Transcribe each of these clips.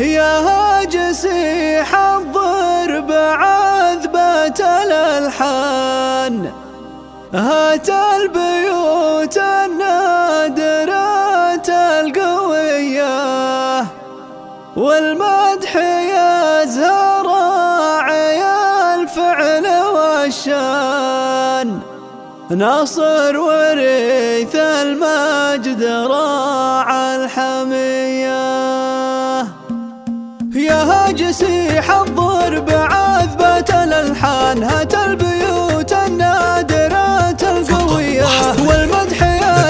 يا هاجسي حضر بعذبة الألحان، هات البيوت النادرة القوية، والمدح يزهر راعي الفعل والشان، ناصر ورث المجد راعى الحمية. يا هاجسي حضر بعذبة الألحان، هات البيوت النادرة القوية، والمدح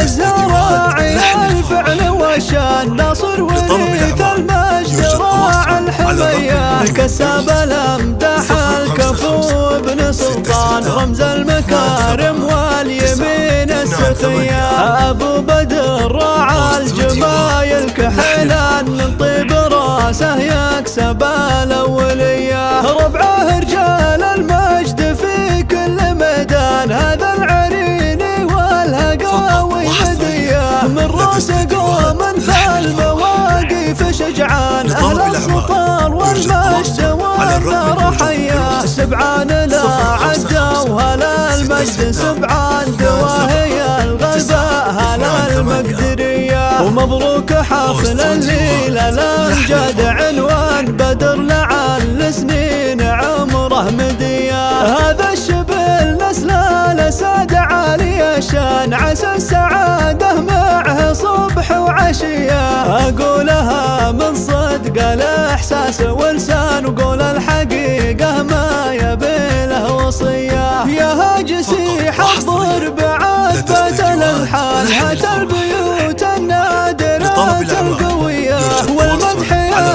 يزهر راعي الفعل والشان، ناصر ورث المجد راعى الحمية. كسب الأمدح الكفو ابن سلطان، رمز المكارم واليمين السخية، أبو بدر راعى الجمايل كحيلان، من طيب راسه يكسب الأولية، ربعه رجال المجد في كل ميدان، هذا العريني والهقاوي هدية، من راس قوم في المواقف شجعان، أهل السطار والمجد والثار حيا، سبعان لا عدوا هلا المجد، سبعان دواهي الغباء هلا المقدرية، ومبروك حفل الليلة الأمجد، عنوان بدر لعل سنين عمره مدية، هذا الشبل نسل الأسد عالي الشان، عسى السعادة معه صبح وعشية، أقولها من صدق الإحساس ولسان، وقول الحقيقة ما يبي له وصية. يا هاجسي حضر بعذبة الألحان، هات البيوت النادرة القوية، والمدح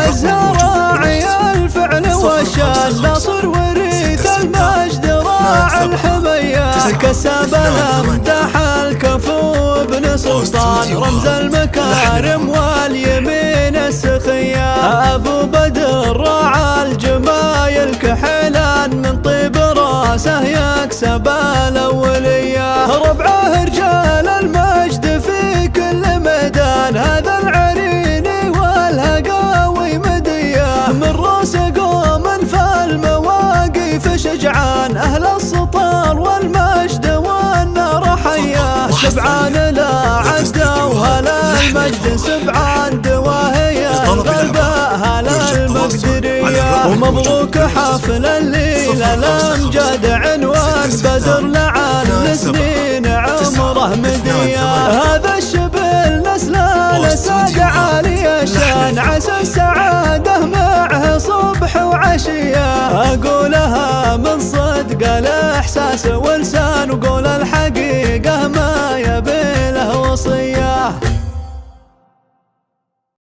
يزهر راعي الفعل والشان، ناصر ورث المجد راعى الحمية. كسب الأمدح الكفو ابن سلطان، رمز المكارم واليمين السخية، أبو بدر راعى الجمايل كحيلان، من طيب راسه يكسب الأولية، ربعه رجال المجد في كل ميدان، هذا العريني والهقاوي مدية، من راس قوم في المواقف شجعان، أهل السطار والمجد والنار حيا، سبعان لا عدوا هلا المجد، سبعان دواهي الغباء هلا المقدرية، ومبروك حفل الليلة الأمجد، عنوان بدر لعل سنين عمره مدية، هذا الشبل نسل الأسد عالي الشان، عسى السعادة معه صبح وعشية، أقولها من صدق الإحساس ولسان، وقول الحقيقة ما